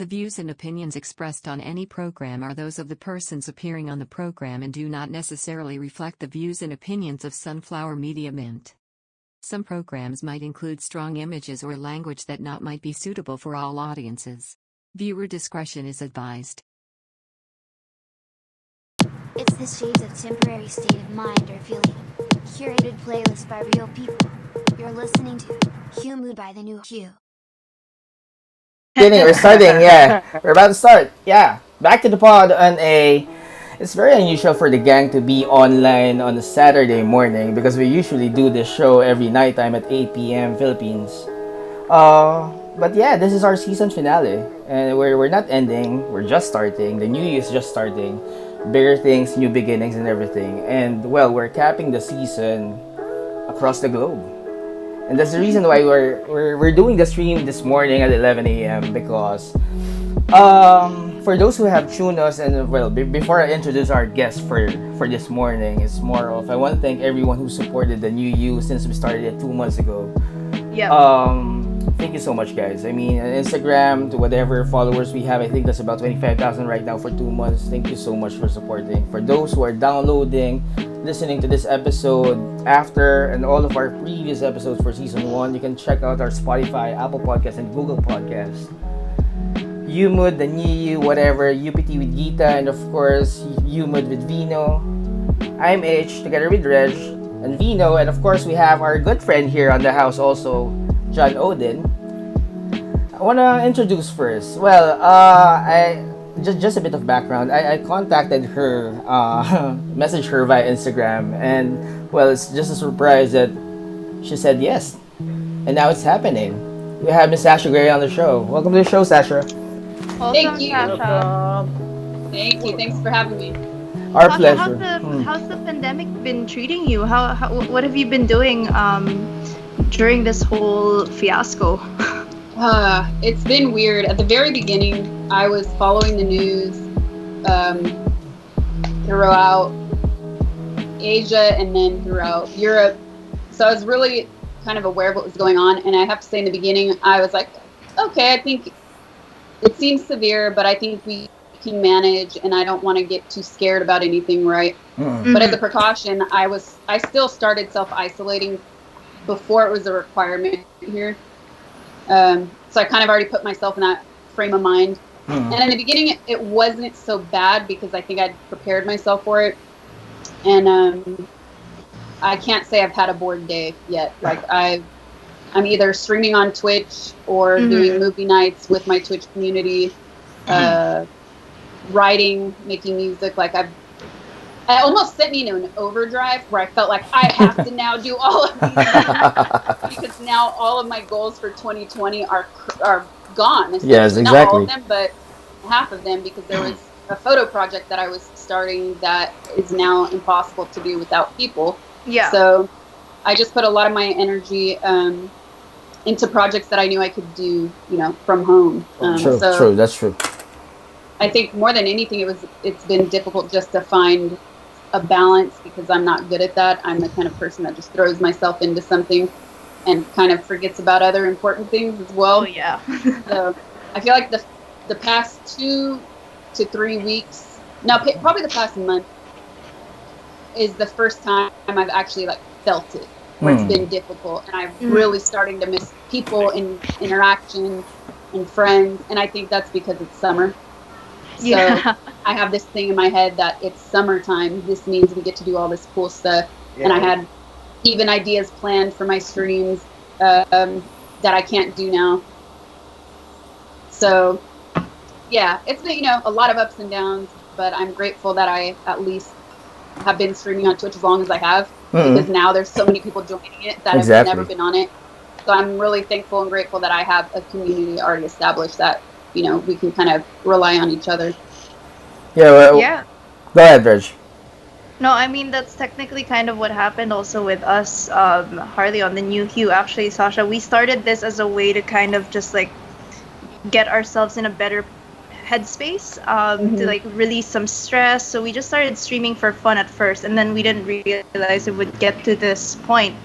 The views and opinions expressed on any program are those of the persons appearing on the program and do not necessarily reflect the views and opinions of Sunflower Media Mint. Some programs might include strong images or language that might be suitable for all audiences. Viewer discretion is advised. It's the shades of temporary state of mind or feeling. Curated playlist by real people. You're listening to Huemood by the new Hue. We're starting, yeah. We're about to start, yeah. Back to the pod on a... It's very unusual for the gang to be online on a Saturday morning because we usually do this show every nighttime at 8 p.m. Philippines. But yeah, this is our season finale. And we're not ending, we're just starting. The new year is just starting. Bigger things, new beginnings and everything. And well, we're capping the season across the globe. And that's the reason why we're doing the stream this morning at 11 a.m. because for those who have tuned us, and well, before I introduce our guest for this morning, it's more of I want to thank everyone who supported the new you since we started it 2 months ago. Yeah. Thank you so much, guys. I mean, on Instagram to whatever followers we have, I think that's about 25,000 right now for 2 months. Thank you so much for supporting. For those who are downloading, listening to this episode after and all of our previous episodes for season 1, you can check out our Spotify, Apple Podcasts, and Google Podcasts. Huemood, the new you, whatever, UPT with Gita, and of course, Huemood with Vino. I'm H, together with Reg and Vino, and of course, we have our good friend here on the house also, John Odin. I want to introduce first. Well, I just a bit of background. I contacted her, messaged her via Instagram, and well, it's just a surprise that she said yes, and now it's happening. We have Miss Sasha Gray on the show. Welcome to the show, Sasha. Thank you. Sasha. Thank you. Thanks for having me. Our Sasha, pleasure. how's the pandemic been treating you? What have you been doing during this whole fiasco? It's been weird. At the very beginning, I was following the news throughout Asia and then throughout Europe. So I was really kind of aware of what was going on. And I have to say in the beginning, I was like, okay, I think it seems severe, but I think we can manage and I don't want to get too scared about anything, right? Mm. But as a precaution, I still started self-isolating before it was a requirement here. So I kind of already put myself in that frame of mind. And in the beginning, it wasn't so bad because I think I'd prepared myself for it. And I can't say I've had a bored day yet. Like I'm either streaming on Twitch or doing movie nights with my Twitch community, writing, making music. Like I almost sent me into an overdrive where I felt like I have to now do all of these because now all of my goals for 2020 are gone. Yes, exactly. Not all of them, but half of them, because there was a photo project that I was starting that is now impossible to do without people. Yeah. So I just put a lot of my energy into projects that I knew I could do, from home. True, that's true. I think more than anything, it's been difficult just to find a balance because I'm not good at that. I'm the kind of person that just throws myself into something and kind of forgets about other important things as well. Oh yeah. So I feel like the past 2 to 3 weeks, no, probably the past month, is the first time I've actually felt it, where it's been difficult, and I'm really starting to miss people and interaction and friends, and I think that's because it's summer. So I have this thing in my head that it's summertime. This means we get to do all this cool stuff. Yeah. And I had even ideas planned for my streams that I can't do now. So, yeah, it's been, a lot of ups and downs, but I'm grateful that I at least have been streaming on Twitch as long as I have, because now there's so many people joining it that have never been on it. So I'm really thankful and grateful that I have a community already established that we can kind of rely on each other. Yeah, well, Yeah. Go ahead, Reg. No, I mean, that's technically kind of what happened also with us, Harley, on the new Hue. Actually, Sasha, we started this as a way to kind of just get ourselves in a better headspace, to release some stress. So we just started streaming for fun at first, and then we didn't realize it would get to this point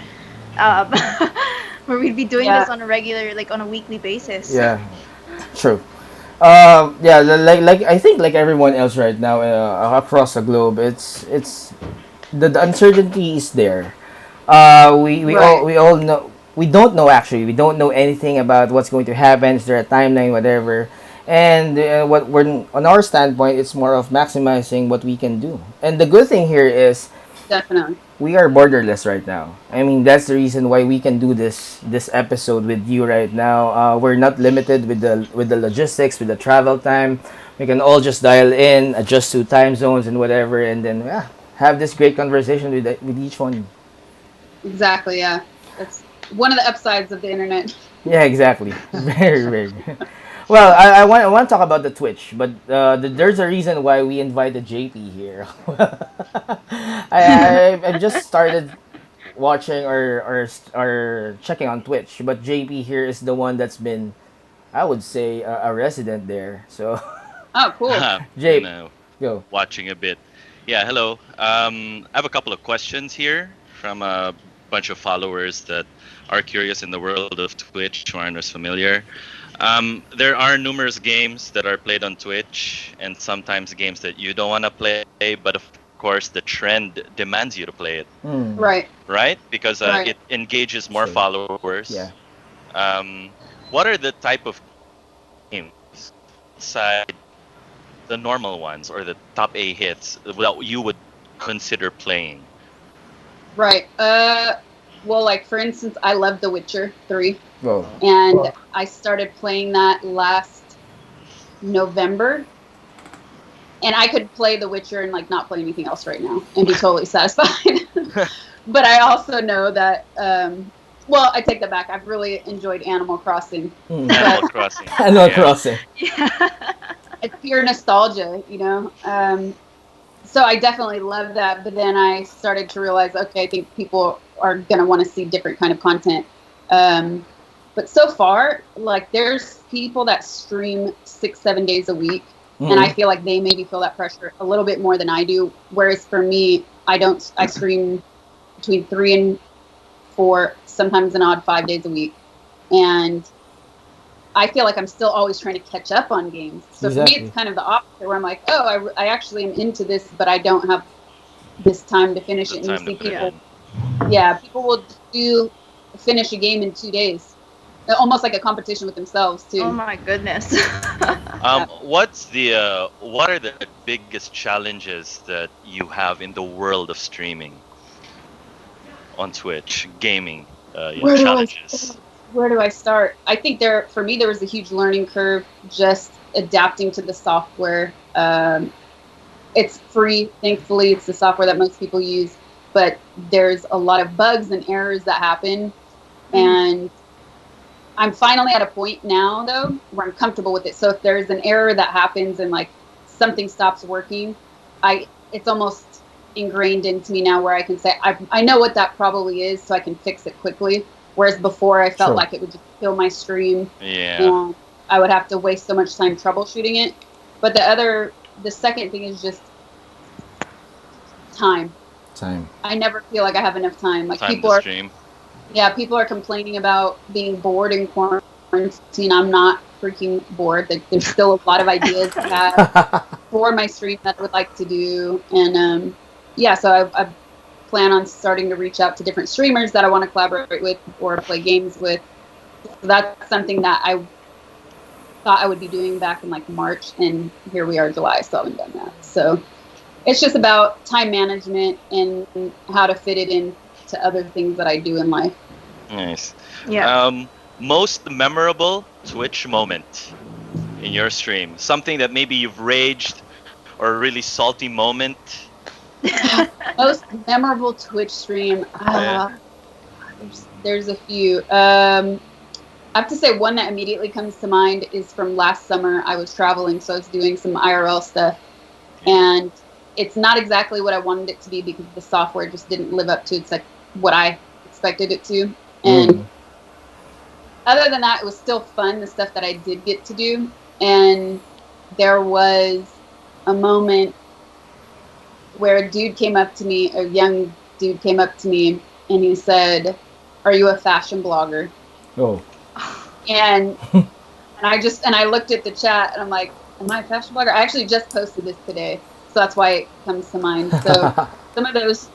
where we'd be doing this on a regular, on a weekly basis. Yeah, true. Yeah, like I think like everyone else right now across the globe, it's the uncertainty is there. Right. We all know we don't know actually. We don't know anything about what's going to happen. Is there a timeline, whatever? And what we're on our standpoint, it's more of maximizing what we can do. And the good thing here is Definitely. we are borderless right now. I mean, that's the reason why we can do this episode with you right now. We're not limited with the logistics, with the travel time. We can all just dial in, adjust to time zones and whatever, and then have this great conversation with each one. Exactly. Yeah. That's one of the upsides of the internet. Yeah, exactly. Very, very. Well, I want to talk about the Twitch, but there's a reason why we invited JP here. I just started watching or checking on Twitch, but JP here is the one that's been, I would say, a resident there. So, Oh, cool. JP, know, go. watching a bit. Yeah, hello. I have a couple of questions here from a bunch of followers that are curious in the world of Twitch who aren't as familiar. There are numerous games that are played on Twitch, and sometimes games that you don't want to play, but of course the trend demands you to play it, Hmm. Right. right? Because Right. it engages more True. followers. Yeah. What are the type of games aside the normal ones or the top A hits that you would consider playing? Right. Well, like for instance, I love The Witcher 3, Go. and I started playing that last November. And I could play The Witcher and like not play anything else right now and be totally satisfied. But I also know that, well, I take that back. I've really enjoyed Animal Crossing. Hmm. Animal Crossing. Animal Yeah. Crossing. Yeah. It's pure nostalgia, you know. So I definitely love that. But then I started to realize, okay, I think people are gonna want to see different kind of content. But so far, like there's people that stream 6-7 days a week, and I feel like they maybe feel that pressure a little bit more than I do. Whereas for me, I don't. I stream between 3 and 4, sometimes an odd 5 days a week, and I feel like I'm still always trying to catch up on games. So for me, Exactly. it's kind of the opposite, where I'm like, oh, I actually am into this, but I don't have this time to finish The it. And you time to see put it people, in. yeah, people will finish a game in 2 days, almost like a competition with themselves too. Oh my goodness. What are the biggest challenges that you have in the world of streaming on Twitch, gaming, Where do I challenges? Where do I start? I think for me, there was a huge learning curve just adapting to the software. It's free, thankfully. It's the software that most people use, but there's a lot of bugs and errors that happen. And I'm finally at a point now, though, where I'm comfortable with it. So if there's an error that happens and like something stops working, it's almost ingrained into me now where I can say, I know what that probably is, so I can fix it quickly. Whereas before I felt Sure. like it would just kill my stream Yeah. and I would have to waste so much time troubleshooting it. But the second thing is just time. Time. I never feel like I have enough time. Like Time people to are, stream. yeah, people are complaining about being bored in quarantine. I'm not freaking bored. Like, there's still a lot of ideas I have for my stream that I would like to do. And yeah, so I plan on starting to reach out to different streamers that I want to collaborate with or play games with. So that's something that I thought I would be doing back in like March, and here we are July, so I haven't done that. So it's just about time management and how to fit it in to other things that I do in life. Nice. Yeah. Most memorable Twitch moment in your stream? Something that maybe you've raged or a really salty moment? Most memorable Twitch stream. Yeah. There's a few. I have to say one that immediately comes to mind is from last summer. I was traveling, so I was doing some IRL stuff, and it's not exactly what I wanted it to be because the software just didn't live up to what I expected it to. And other than that, it was still fun, the stuff that I did get to do. And there was a moment where a young dude came up to me, and he said, "Are you a fashion blogger?" Oh. And And I looked at the chat and I'm like, am I a fashion blogger? I actually just posted this today, so that's why it comes to mind. So some of those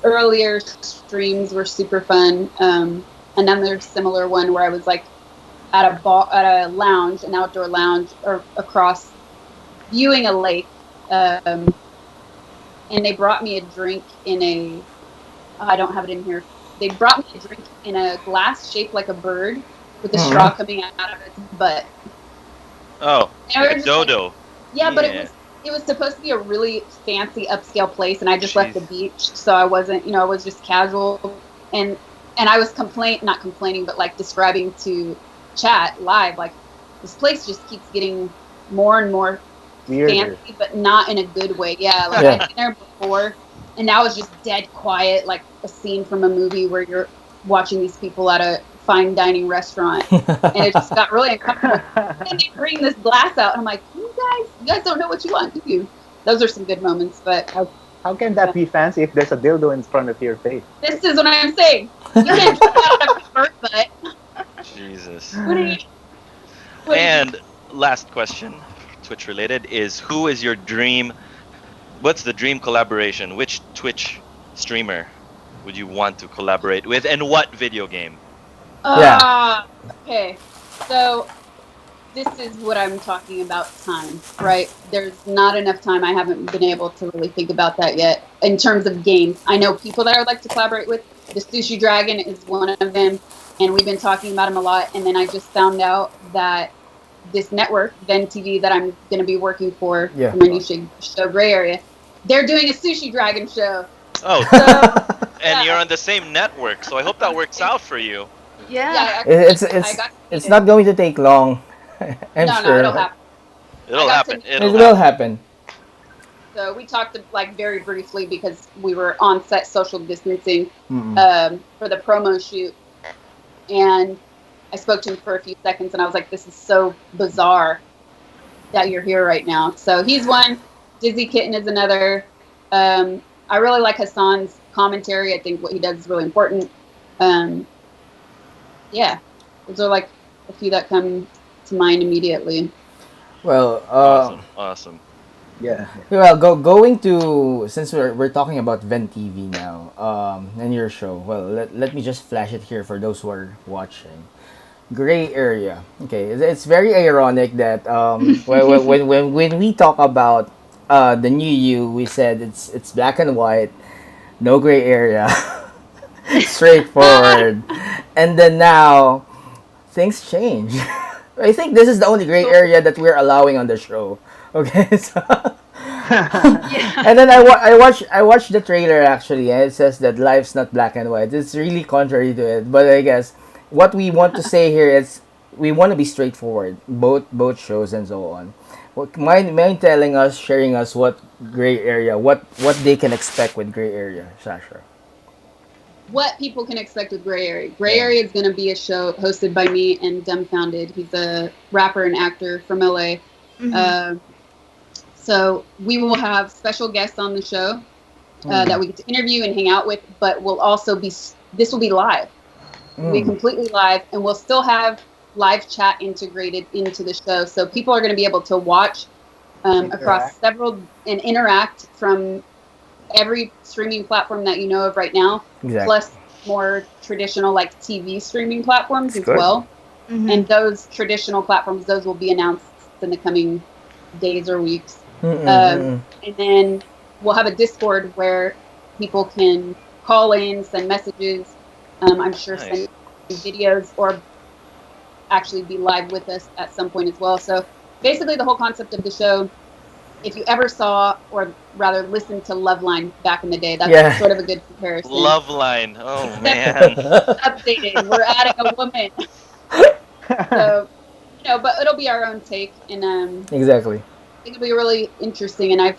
earlier streams were super fun. Another similar one where I was like at a lounge, an outdoor lounge, or across viewing a lake, and they brought me a drink in a. I don't have it in here. They brought me a drink in a glass shaped like a bird with a straw coming out of its butt. Oh, And like a dodo. Like, yeah, but it was supposed to be a really fancy upscale place, and I just left the beach, so I wasn't, I was just casual, and I was not complaining, but like describing to chat live, like this place just keeps getting more and more weirder. fancy, but not in a good way. Yeah, like I'd been there before, and now it's just dead quiet, like a scene from a movie where you're watching these people at a fine dining restaurant, and it just got really uncomfortable. And they bring this glass out, and I'm like, you guys don't know what you want, do you? Those are some good moments, but how can that be fancy if there's a dildo in front of your face? This is what I'm saying. You can't drink out of a bird butt. Jesus. And last question, Twitch related, is who is your dream? What's the dream collaboration? Which Twitch streamer would you want to collaborate with, and what video game? Okay. So this is what I'm talking about, time, right? There's not enough time. I haven't been able to really think about that yet in terms of games. I know people that I would like to collaborate with. The Sushi Dragon is one of them, and we've been talking about him a lot. And then I just found out that this network, Ven TV, that I'm going to be working for my new show, Gray Area, they're doing a Sushi Dragon show. Oh, and you're on the same network, so I hope that works out for you. Yeah. It's not going to take long. I'm sure. No, it'll happen. It'll It will happen. So we talked like very briefly because we were on set social distancing for the promo shoot, and I spoke to him for a few seconds, and I was like, "This is so bizarre that you're here right now." So he's one. Dizzy Kitten is another. I really like Hassan's commentary. I think what he does is really important. Yeah, those are like a few that come to mind immediately. Well, awesome. Yeah. Well, going to, since we're talking about Ven TV now, and your show. Well, let me just flash it here for those who are watching. Gray Area. Okay, it's very ironic that when we talk about the new you, we said it's black and white, no gray area, straightforward, and then now things change. I think this is the only gray area that we're allowing on the show. Okay, so and then I watched the trailer actually, and it says that life's not black and white. It's really contrary to it, but I guess what we want to say here is we want to be straightforward, both shows and so on. Mind telling us, sharing us what gray area, what they can expect with Gray Area, Sasha? What people can expect with Gray Area. Gray Area is going to be a show hosted by me and Dumbfounded. He's a rapper and actor from LA. So we will have special guests on the show that we get to interview and hang out with, but this will be live. It'll be completely live, and we'll still have live chat integrated into the show. So people are going to be able to watch across several and interact from every streaming platform that you know of right now, plus more traditional like TV streaming platforms as well. And those traditional platforms, those will be announced in the coming days or weeks. And then we'll have a Discord where people can call in, send messages, I'm sure send videos, or actually be live with us at some point as well. So basically the whole concept of the show, if you ever saw or rather listened to Loveline back in the day, that's sort of a good comparison. Loveline, oh man. Updated, we're adding a woman. So, but it'll be our own take, and exactly. I think it'll be really interesting, and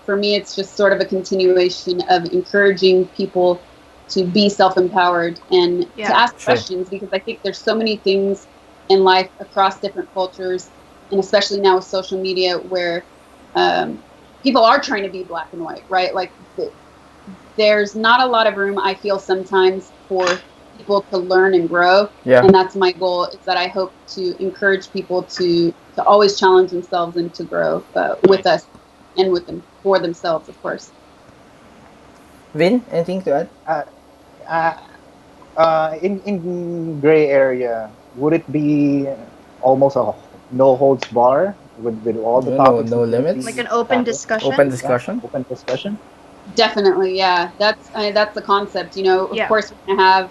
for me, it's just sort of a continuation of encouraging people to be self-empowered and to ask questions, because I think there's so many things in life across different cultures, and especially now with social media where people are trying to be black and white, right? Like there's not a lot of room, I feel sometimes, for people to learn and grow. Yeah. And that's my goal, is that I hope to encourage people to always challenge themselves and to grow with us and with them, for themselves, of course. Vin, anything to add? In gray area, would it be almost a no holds bar with all the No, topics? no that will limits? be Like an open tackled? discussion. Open Yeah, discussion? open discussion. Definitely, yeah. That's the concept. Of Yeah. course, we're gonna have.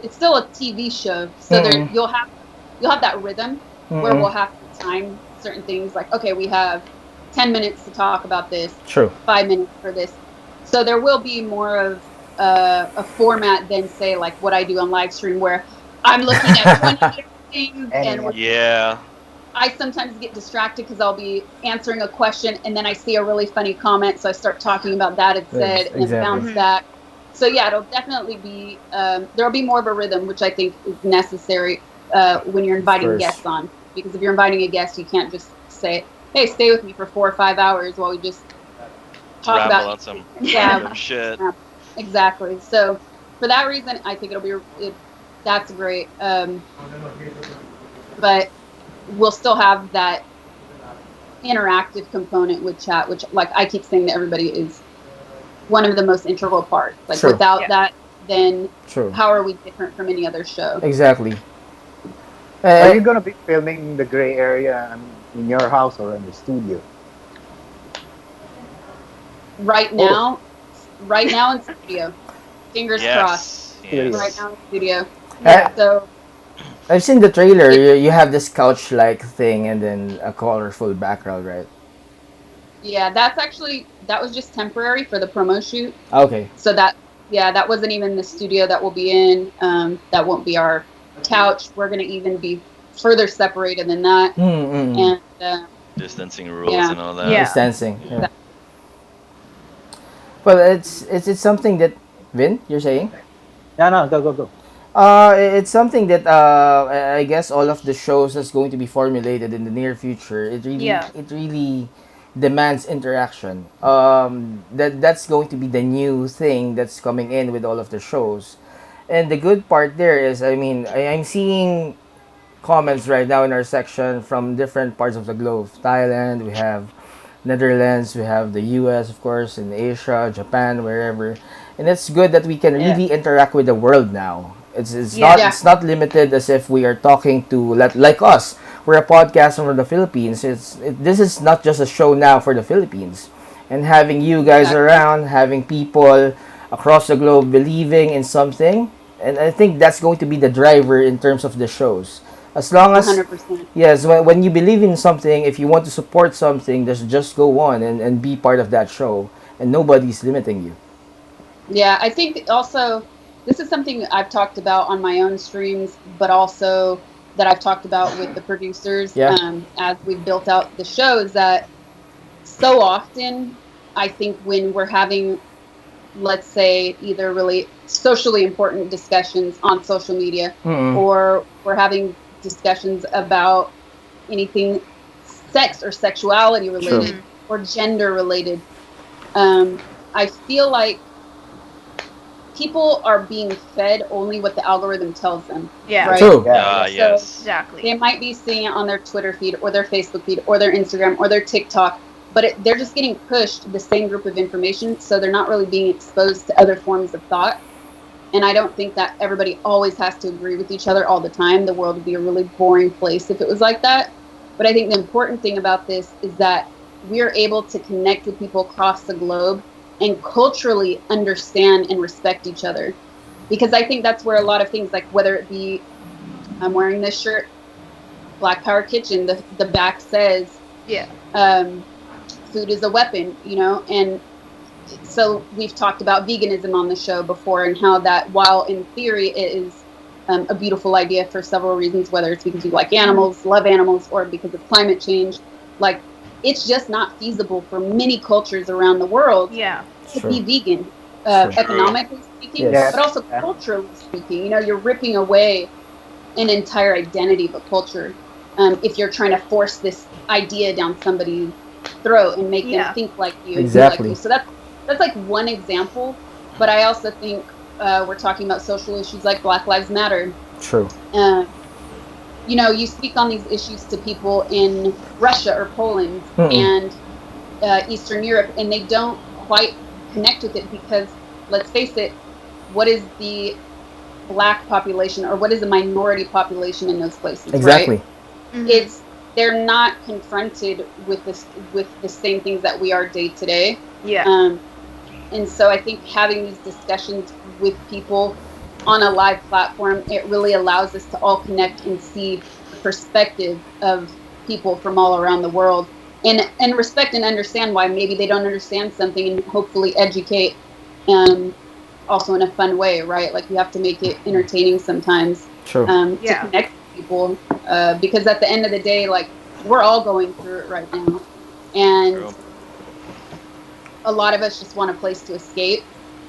It's still a TV show, so there Mm-mm. you'll have that rhythm where Mm-mm. we'll have to time certain things. Like, okay, we have 10 minutes to talk about this, True. 5 minutes for this. So there will be more of a format than, say, like what I do on live stream, where I'm looking at 20 different things, and And Yeah. I sometimes get distracted because I'll be answering a question and then I see a really funny comment, so I start talking about that instead, Yes, and then bounce exactly. back. So yeah, it'll definitely be there'll be more of a rhythm, which I think is necessary when you're inviting course. guests on. Because if you're inviting a guest, you can't just say, "Hey, stay with me for 4 or 5 hours while we just talk Ramble about on some yeah, random shit. exactly." So for that reason, I think that's great. But we'll still have that interactive component with chat, which, like I keep saying to everybody, is one of the most integral parts. Like, True. without Yeah. that, then True. how are we different from any other show? Exactly. are you gonna be filming the gray area in your house or in the studio? Right now, in studio. Fingers crossed. Yes. Right Yes. now in studio. Yeah. So I've seen the trailer. You have this couch-like thing and then a colorful background, right? yeah, that was just temporary for the promo shoot. Okay. So that wasn't even the studio that we'll be in. That won't be our couch. We're gonna even be further separated than that. Mm-mm. And Distancing rules Yeah. and all that. Yeah. Distancing. Yeah. Well, it's something that Vin, you're saying? No, go. It's something that I guess all of the shows that's going to be formulated in the near future. Yeah. It really demands interaction. That's going to be the new thing that's coming in with all of the shows, and the good part there is, I mean, I'm seeing comments right now in our section from different parts of the globe. Thailand, we have Netherlands, we have the US, of course, in Asia, Japan, wherever. And it's good that we can really interact with the world now. Yeah. It's not limited as if we are talking to like us. We're a podcast from the Philippines. This is not just a show now for the Philippines. And having you guys Exactly. around, having people across the globe believing in something, and I think that's going to be the driver in terms of the shows. As long as 100%. yes, when you believe in something, if you want to support something, just go on and be part of that show, and nobody's limiting you. Yeah, I think also this is something I've talked about on my own streams, but also that I've talked about with the producers as we've built out the show, is that so often I think when we're having, let's say, either really socially important discussions on social media, or we're having discussions about anything sex or sexuality related or gender related, I feel like people are being fed only what the algorithm tells them. Yeah. Right? True. Ah, So yes. Exactly. they might be seeing it on their Twitter feed or their Facebook feed or their Instagram or their TikTok, but they're just getting pushed the same group of information, so they're not really being exposed to other forms of thought. And I don't think that everybody always has to agree with each other all the time. The world would be a really boring place if it was like that. But I think the important thing about this is that we're able to connect with people across the globe and culturally understand and respect each other. Because I think that's where a lot of things, like whether it be, I'm wearing this shirt, Black Power Kitchen, the back says, food is a weapon, and so we've talked about veganism on the show before, and how that, while in theory it is a beautiful idea for several reasons, whether it's because you like animals, love animals, or because of climate change, like it's just not feasible for many cultures around the world to be vegan, economically speaking, Yes. but also culturally speaking. You're ripping away an entire identity of a culture if you're trying to force this idea down somebody's throat and make them think like you and be like Exactly. you. So that's like one example. But I also think we're talking about social issues like Black Lives Matter. True. You know, you speak on these issues to people in Russia or Poland and Eastern Europe, and they don't quite connect with it because, let's face it, what is the Black population or what is the minority population in those places? Exactly. Right? They're not confronted with the same things that we are day to day. Yeah. And so I think having these discussions with people on a live platform, it really allows us to all connect and see the perspective of people from all around the world, and respect and understand why maybe they don't understand something, and hopefully educate, also in a fun way, right? Like, you have to make it entertaining sometimes. True. To connect with people, because at the end of the day, like, we're all going through it right now, and True. a lot of us just want a place to escape.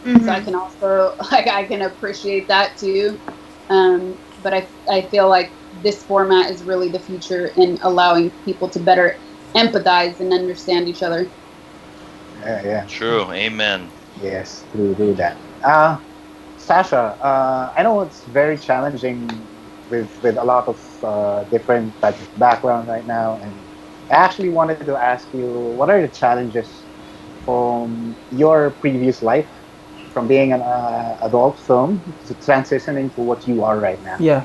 So I can also, like, I can appreciate that too. But I feel like this format is really the future in allowing people to better empathize and understand each other. Yeah. True. Amen. Yes, do that. Sasha, I know it's very challenging with a lot of different types of background right now, and I actually wanted to ask you, what are the challenges from your previous life, from being an adult film to transitioning to what you are right now? Yeah.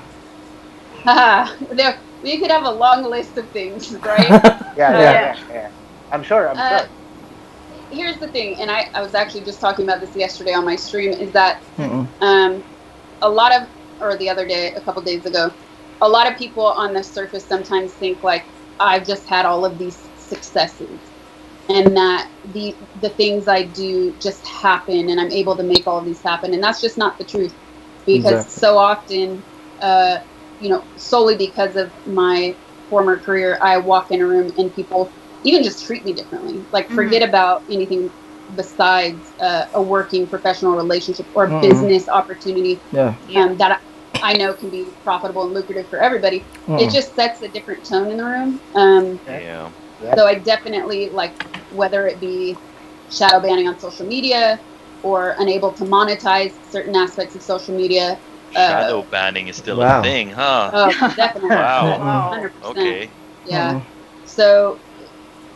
We could have a long list of things, right? Yeah. I'm sure. Here's the thing, and I was actually just talking about this yesterday on my stream, is that a lot of, or the other day, a couple days ago, a lot of people on the surface sometimes think like, I've just had all of these successes, and that the things I do just happen, and I'm able to make all of these happen, and that's just not the truth. Because so often, solely because of my former career, I walk in a room and people even just treat me differently. Like, forget about anything besides a working professional relationship or business opportunity that I know can be profitable and lucrative for everybody. It just sets a different tone in the room. So I definitely, like, whether it be shadow banning on social media or unable to monetize certain aspects of social media. Shadow banning is still a thing, huh? Oh, definitely. Wow. 100%. Okay. Yeah. So,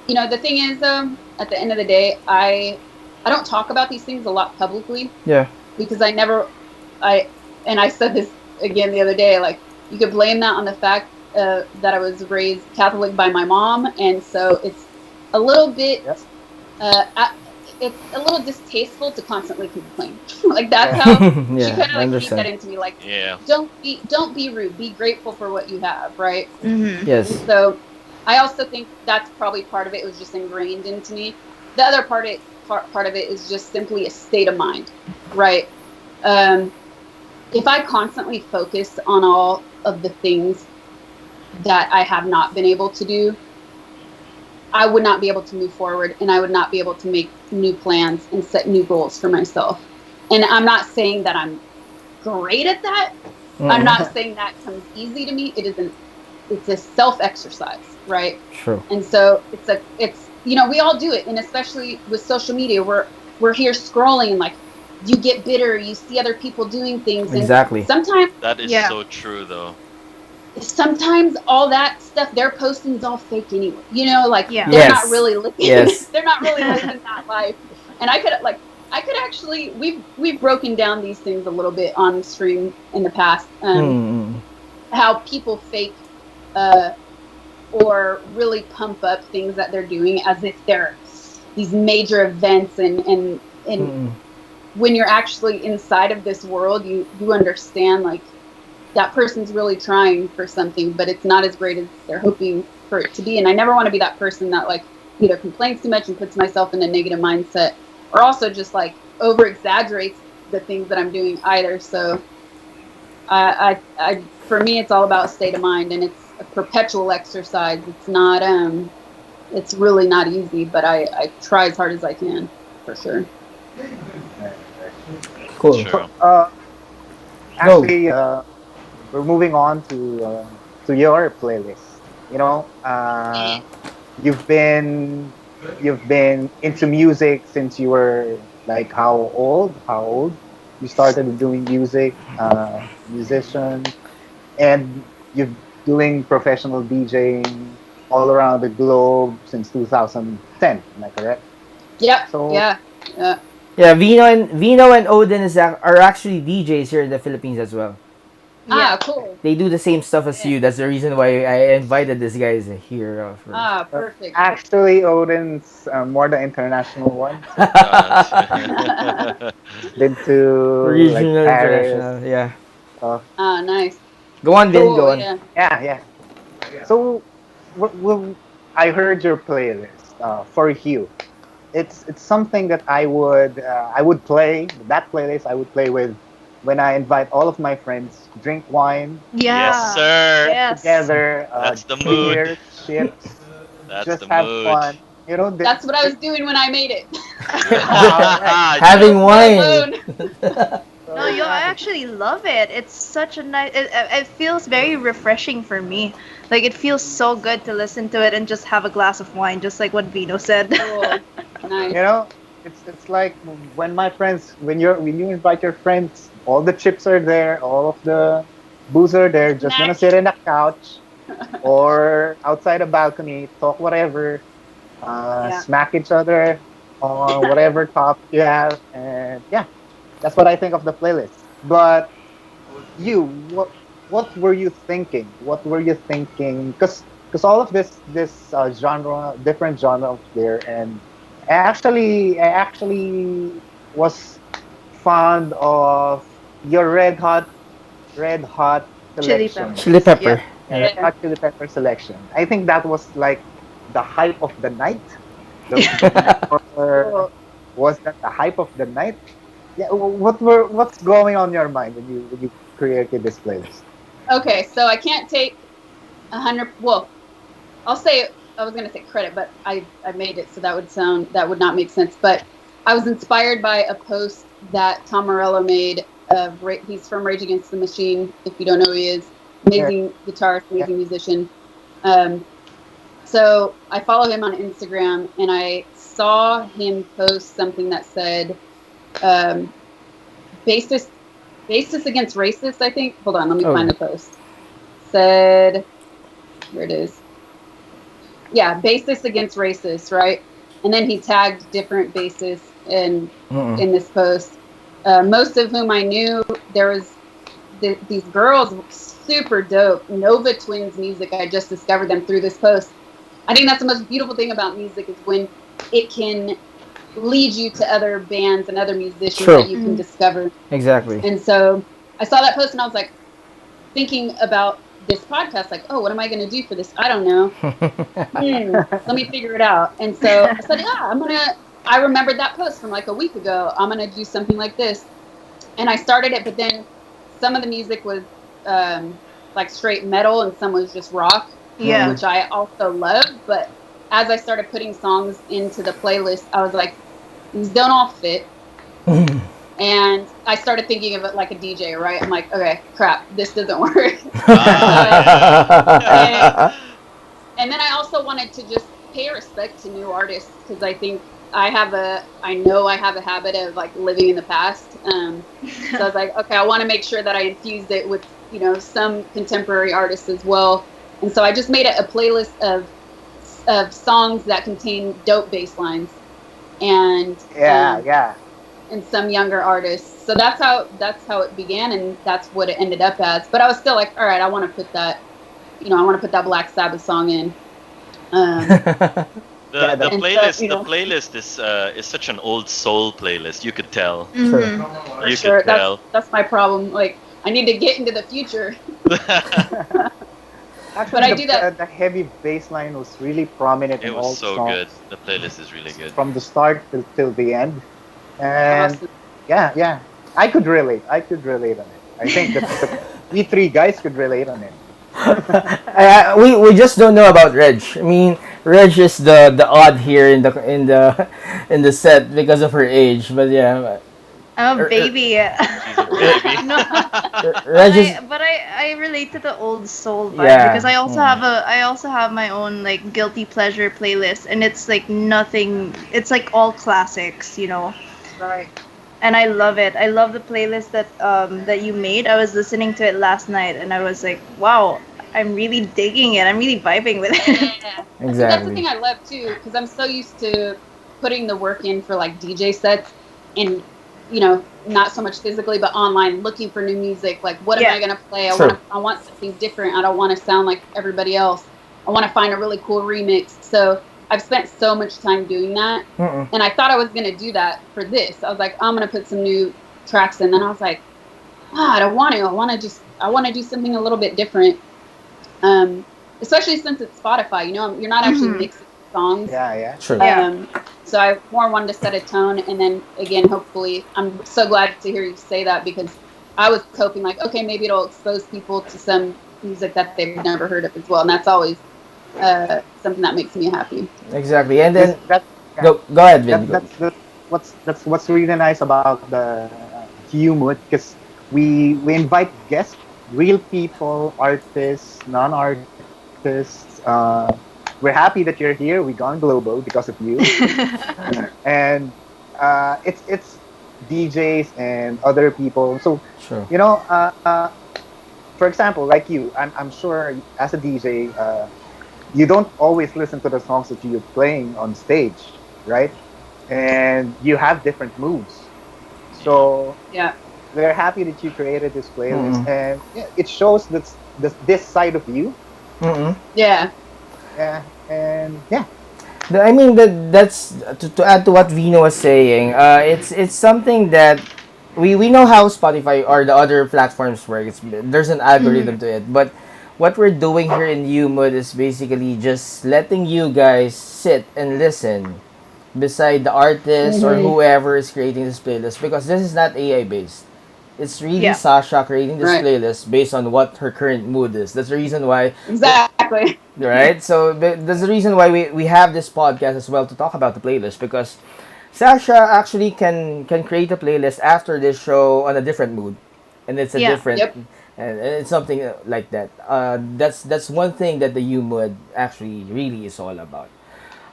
the thing is, at the end of the day, I don't talk about these things a lot publicly. Yeah. Because I said this again the other day, like, you could blame that on the fact that I was raised Catholic by my mom, and so it's a little bit, it's a little distasteful to constantly complain. Like, that's how she kind of like beat that into me, like, don't be rude, be grateful for what you have, right? Yes. And so I also think that's probably part of it. It was just ingrained into me. The other part of it is just simply a state of mind, right? If I constantly focus on all of the things that I have not been able to do, I would not be able to move forward, and I would not be able to make new plans and set new goals for myself. And I'm not saying that I'm great at that. I'm not saying that comes easy to me. It's a self-exercise, right? True. And so it's we all do it, and especially with social media, we're here scrolling, and like, you get bitter, you see other people doing things, exactly. And sometimes that is so true, though. Sometimes all that stuff they're posting is all fake anyway. Like, they're not really living. They're not really living that life. And I could actually, we've broken down these things a little bit on stream in the past. How people fake or really pump up things that they're doing as if they're these major events, and when you're actually inside of this world, you understand, like, that person's really trying for something, but it's not as great as they're hoping for it to be. And I never want to be that person that, like, either complains too much and puts myself in a negative mindset, or also just, like, over exaggerates the things that I'm doing either. So I for me, it's all about state of mind, and it's a perpetual exercise. It's not it's really not easy, but I try as hard as I can, for sure. Cool. Sure. Actually, we're moving on to your playlist. You've been into music since you were, like, how old? you started doing music, musician, and you're doing professional DJing all around the globe since 2010. Am I correct? Yep. So Yeah. Yeah. Yeah, Vino and Odin are actually DJs here in the Philippines as well. Yeah. Cool. They do the same stuff as Yeah. you. That's the reason why I invited these guys here. Perfect. actually, Odin's more the international one. So been to like Regional, Paris international, yeah. stuff. Nice. Go on, Vin. Cool. Go on. Yeah. Yeah, yeah. So, I heard your playlist for Hugh. It's something that I would play that playlist. I would play with when I invite all of my friends, drink wine, Yes, Yeah. sir. Yes. together, That's the mood. beer, chips, That's just the have mood. fun. You know, That's what I was doing when I made it. all right. Having Alone. wine. No, yo, I actually love it. It's such a nice. It feels very refreshing for me. Like it feels so good to listen to it and just have a glass of wine, just like what Vino said. Cool. Nice. You know, it's like when my friends when you invite your friends, all the chips are there, all of the booze are there, just gonna sit in a couch or outside a balcony, talk whatever, Yeah. smack each other on whatever topic you have, and yeah, that's what I think of the playlist. But you, what were you thinking? What were you thinking? Because all of this genre, different genres there, and I actually was fond of your red hot Chili selection. peppers. Chili pepper. Yeah. Yeah, Red Hot Chili Pepper selection. I think that was like the hype of the night. Or was that the hype of the night? Yeah. What's going on in your mind when you created this playlist? Okay, so I can't take 100. Well, I'll say I was gonna say credit, but I made it, so that would not make sense. But I was inspired by a post that Tom Morello made. He's from Rage Against the Machine. If you don't know who he is, amazing guitarist, amazing musician. So I follow him on Instagram, and I saw him post something that said, "Basis against racist." I think. Hold on, let me find the post. Said, here it is. Yeah, basis against racist, right? And then he tagged different bases in this post. Most of whom I knew. There was these girls, super dope. Nova Twins music. I just discovered them through this post. I think that's the most beautiful thing about music is when it can lead you to other bands and other musicians that you can discover. Exactly. And so I saw that post and I was like thinking about this podcast, like, oh, what am I going to do for this? I don't know. Let me figure it out. And so I said, yeah, I remembered that post from like a week ago. I'm going to do something like this. And I started it, but then some of the music was like straight metal and some was just rock, which I also love. But as I started putting songs into the playlist, I was like, these don't all fit. And I started thinking of it like a DJ, right? I'm like, okay, crap, this doesn't work. And then I also wanted to just pay respect to new artists because I think I know I have a habit of like living in the past. So I was like, okay, I want to make sure that I infused it with, some contemporary artists as well. And so I just made a playlist of songs that contain dope bass lines and and some younger artists. So that's how it began, and that's what it ended up as. But I was still like, all right, I want to put that, Black Sabbath song in. The playlist is such an old soul playlist. You could tell. For sure. That's my problem. Like, I need to get into the future. Actually, but I do that. The heavy bass line was really prominent in all It was so songs. good. The playlist is really good. From the start till the end. And awesome. yeah, I could relate on it. I think we three guys could relate on it. we just don't know about Reg. I mean, Reg is the odd here in the set because of her age. But yeah, I'm a baby. She's a baby. No. Reg But I relate to the old soul vibe Yeah. because I also have my own like guilty pleasure playlist, and it's like nothing. It's like all classics, Right. and I love it. I love the playlist that you made. I was listening to it last night, and I was like, wow, I'm really digging it. I'm really vibing with it. Yeah. See, that's the Exactly. thing I love too, because I'm so used to putting the work in for like DJ sets and, not so much physically, but online, looking for new music. Like, what am Yeah. I gonna play? True. I want something different. I don't want to sound like everybody else. I want to find a really cool remix. So I've spent so much time doing that, Mm-mm. and I thought I was gonna do that for this. I was like, I'm gonna put some new tracks in. Then I was like, I don't want to. I want to do something a little bit different. Um, Especially since it's Spotify, you're not actually Mhm. mixing songs. Yeah, yeah. True. Yeah. So I more wanted to set a tone, and then again, hopefully, I'm so glad to hear you say that, because I was hoping like, okay, maybe it'll expose people to some music that they've never heard of as well, and that's always something that makes me happy. Exactly. And This, then that, yeah. go ahead, Vin. That, that's what's really nice about the Huemood, because we invite guests, real people, artists, non-artists. We're happy that you're here. We gone global because of you, and it's DJs and other people. So True. for example, like you, I'm sure as a DJ, you don't always listen to the songs that you're playing on stage, right? And you have different moods. So Yeah. we're happy that you created this playlist, Mm-mm. and yeah, it shows this side of you. Mm-mm. Yeah. Yeah, and yeah, I mean that's to add to what Vino was saying. It's something that we know how Spotify or the other platforms work. There's an algorithm Mhm. to it, but what we're doing here in Umod is basically just letting you guys sit and listen beside the artist or Mm-hmm. whoever is creating this playlist, because this is not AI based. It's really Yeah. Sasha creating this Right. playlist based on what her current mood is. That's the reason why, Exactly. right? So that's the reason why we have this podcast as well, to talk about the playlist, because Sasha actually can create a playlist after this show on a different mood, and it's a Yeah. different, Yep. and it's something like that. That's one thing that the U mood actually really is all about.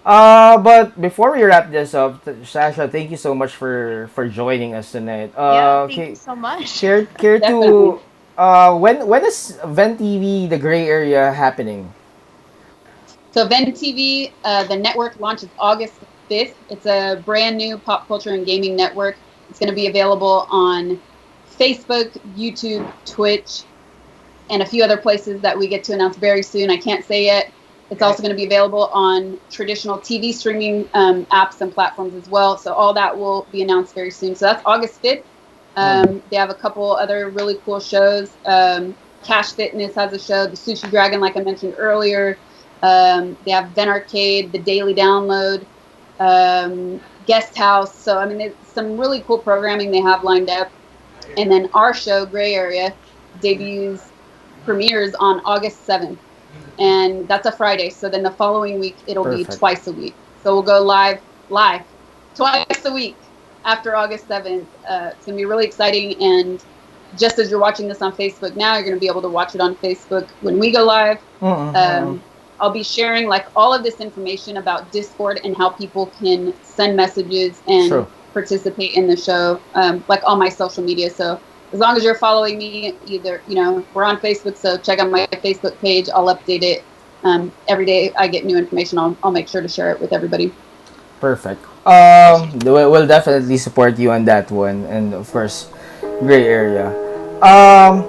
But before we wrap this up, Sasha, thank you so much for joining us tonight. Yeah. Thank you Okay, so much. care Definitely. to when is Vent TV the gray area happening? So Ven TV, the network launches August 5th. It's a brand new pop culture and gaming network. It's going to be available on Facebook, YouTube, Twitch, and a few other places that we get to announce very soon. I can't say yet. It's also going to be available on traditional TV streaming apps and platforms as well. So all that will be announced very soon. So that's August 5th. They have a couple other really cool shows. Cash Fitness has a show, The Sushi Dragon, like I mentioned earlier. They have Ven Arcade, The Daily Download, Guest House. So, I mean, there's some really cool programming they have lined up. And then our show, Gray Area, premieres on August 7th. And that's a Friday. So then the following week, it'll Perfect. be twice a week. So we'll go live twice a week after August 7th. It's going to be really exciting. And just as you're watching this on Facebook now, you're going to be able to watch it on Facebook when we go live. I'll be sharing like all of this information about Discord and how people can send messages and Sure. participate in the show, like on my social media. So as long as you're following me, either, we're on Facebook, so check out my Facebook page. I'll update it. Every day I get new information. I'll make sure to share it with everybody. Perfect. We'll definitely support you on that one, and of course, gray area.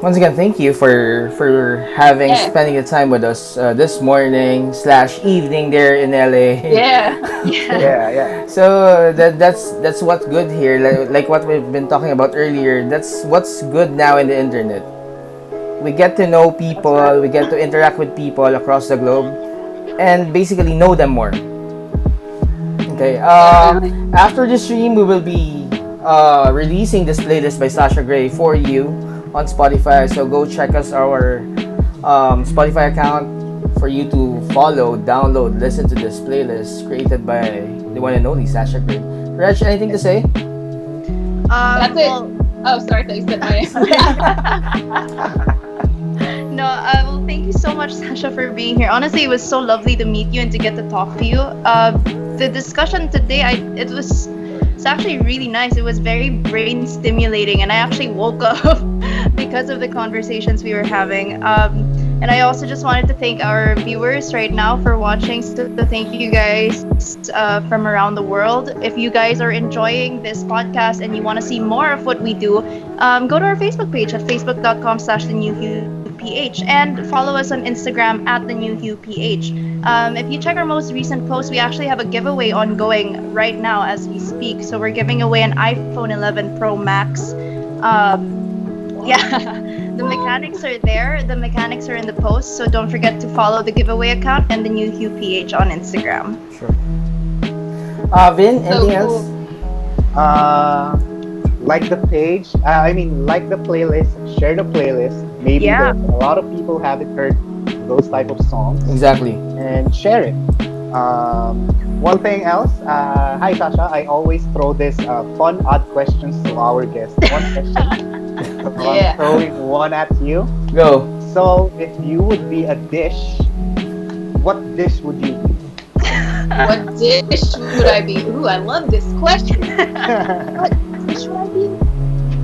Once again, thank you for spending the time with us this morning / evening there in LA. Yeah. yeah. So that's what's good here. Like what we've been talking about earlier. That's what's good now in the internet. We get to know people. right. We get to interact with people across the globe, and basically know them more. Okay. Definitely. After the stream, we will be releasing this playlist by Sasha Gray for you on Spotify. So go check us our Spotify account for you to follow, download, listen to this playlist created by the one and only Sasha Gray. Reg, anything to say? That's it. Well, Oh, sorry, I thought you said my name. no, well, thank you so much, Sasha, for being here. Honestly, it was so lovely to meet you and to get to talk to you. The discussion today, it's actually really nice. It was very brain stimulating, and I actually woke up because of the conversations we were having. And I also just wanted to thank our viewers right now for watching. So thank you guys from around the world. If you guys are enjoying this podcast and you want to see more of what we do, go to our Facebook page at facebook.com/thenewhueph and follow us on Instagram at thenewhueph. If you check our most recent post, we actually have a giveaway ongoing right now as we speak. So we're giving away an iPhone 11 Pro Max. Yeah, the mechanics are there. The mechanics are in the post. So don't forget to follow the giveaway account and the new Hugh PH on Instagram. Sure. Vin, anything else? Like the page. Like the playlist. Share the playlist. Maybe a lot of people haven't heard those type of songs. Exactly. And share it. One thing else. Hi Sasha. I always throw this fun odd questions to our guests. One question. So I'm throwing one at you. Go. So, if you would be a dish, what dish would you be? What dish would I be? Ooh, I love this question. What dish would I be?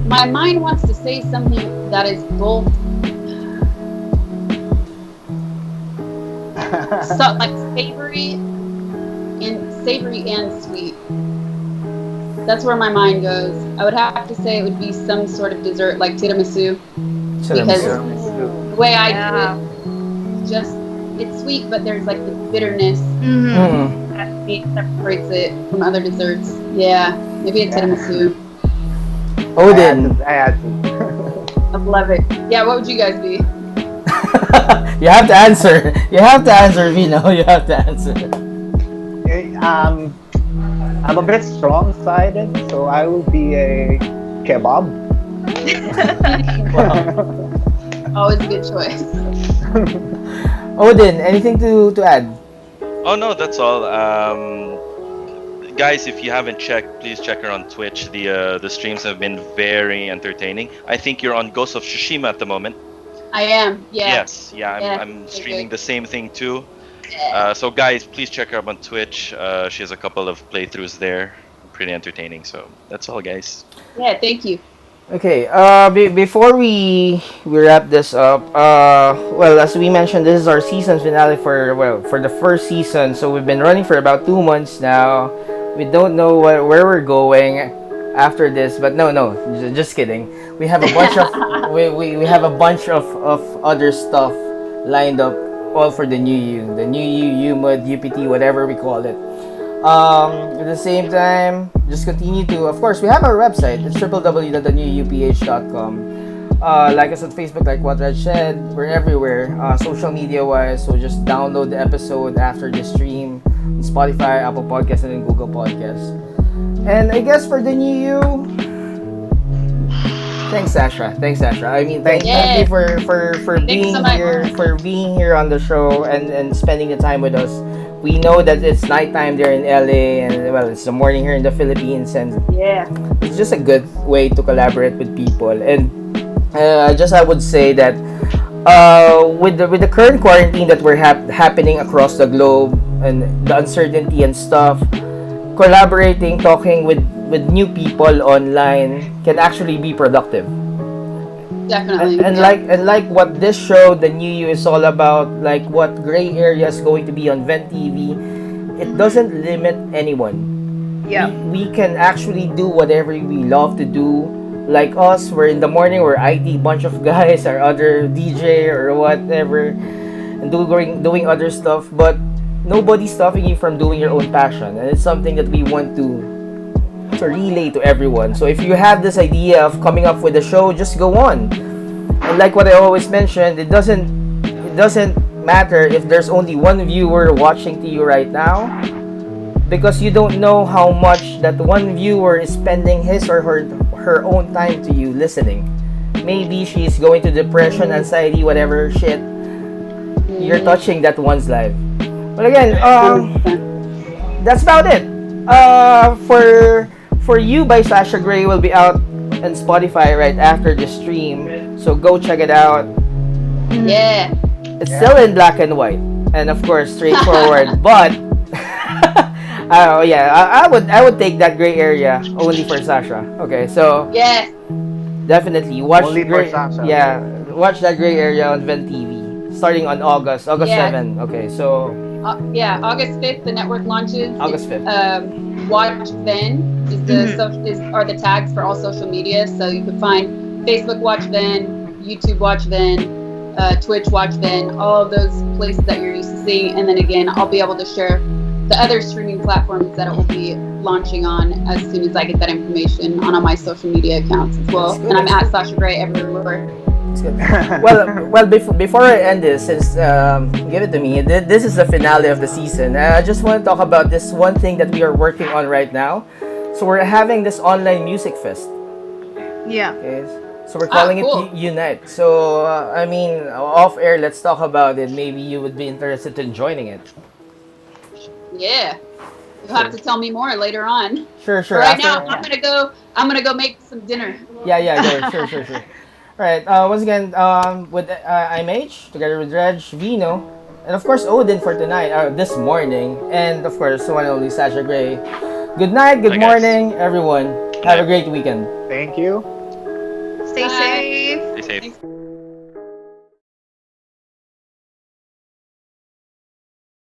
My mind wants to say something that is both like savory and sweet. That's where my mind goes. I would have to say it would be some sort of dessert like tiramisu. Because the way I do it, just it's sweet, but there's like the bitterness that separates it from other desserts. Yeah, maybe a tiramisu. Odin. I had to. I love it. Yeah, what would you guys be? You have to answer. You have to answer, Vino. You have to answer. I'm a bit strong-sided, so I will be a kebab. Wow. Always a good choice. Odin, anything to add? Oh no, that's all. Guys, if you haven't checked, please check her on Twitch. The streams have been very entertaining. I think you're on Ghost of Tsushima at the moment. I am. Yeah. Yes. Yeah. I'm streaming the same thing too. So guys, please check her up on Twitch. She has a couple of playthroughs there. Pretty entertaining. So that's all, guys. Yeah, thank you. Okay. Before we wrap this up, well, as we mentioned, this is our season finale for the first season. So we've been running for about 2 months now. We don't know where we're going after this, but no, just kidding. We have a bunch of we have a bunch of other stuff lined up. All for the new Huemood, UPT, whatever we call it. At the same time, just continue to, of course, we have our website. It's www.thenewuph.com. Like us on Facebook, like what Raj said. We're everywhere, social media wise. So just download the episode after the stream on Spotify, Apple Podcasts, and then Google Podcasts. And I guess for the new you, thanks, Sasha. I mean, thank you for being here, for being here on the show and spending the time with us. We know that it's nighttime there in LA, and well, it's the morning here in the Philippines, and it's just a good way to collaborate with people. And I would say that with the current quarantine that we're happening across the globe and the uncertainty and stuff, collaborating, talking with new people online can actually be productive. Definitely. And like what this show, The New You, is all about, like what Gray Area is going to be on Vent TV, it doesn't limit anyone. Yeah. We can actually do whatever we love to do. Like us, we're in the morning, we're IT bunch of guys, or other DJ or whatever, and doing other stuff, but nobody's stopping you from doing your own passion, and it's something that we want to relay to everyone. So if you have this idea of coming up with a show, just go on. And like what I always mentioned, it doesn't matter if there's only one viewer watching to you right now, because you don't know how much that one viewer is spending his or her own time to you listening. Maybe she's going to depression, anxiety, whatever shit. You're touching that one's life. But again, that's about it. For You by Sasha Gray will be out on Spotify right after the stream, so go check it out. It's still in black and white, and of course straightforward, but Oh yeah, I would take that gray area only for Sasha. Okay, so Yes. definitely watch Only for gray. Sasha. Yeah, watch that gray area on Ven TV starting on August Yes. 7. Okay, so Yeah, August 5th, the network launches. August It's 5th. Watch Ven is are the tags for all social media. So you can find Facebook Watch Ven, YouTube Watch Ven, Twitch Watch Ven, all of those places that you're used to seeing. And then again, I'll be able to share the other streaming platforms that it will be launching on as soon as I get that information on all my social media accounts as well. And I'm at Sasha Gray everywhere. Well, before I end this, since give it to me. This is the finale of the season. I just want to talk about this one thing that we are working on right now. So we're having this online music fest. Yeah. Okay. So we're calling cool. it Unite. So I mean, off air, let's talk about it. Maybe you would be interested in joining it. Yeah. You'll have to tell me more later on. Sure. For right After, now, I'm gonna go make some dinner. Yeah. Sure. Alright, once again, with I'm H, together with Reg, Vino, and of course Odin for tonight, this morning, and of course the one and only Sasha Gray. Good night, good Hi, guys. morning, everyone. Have a great weekend. Thank you. Stay Bye. safe.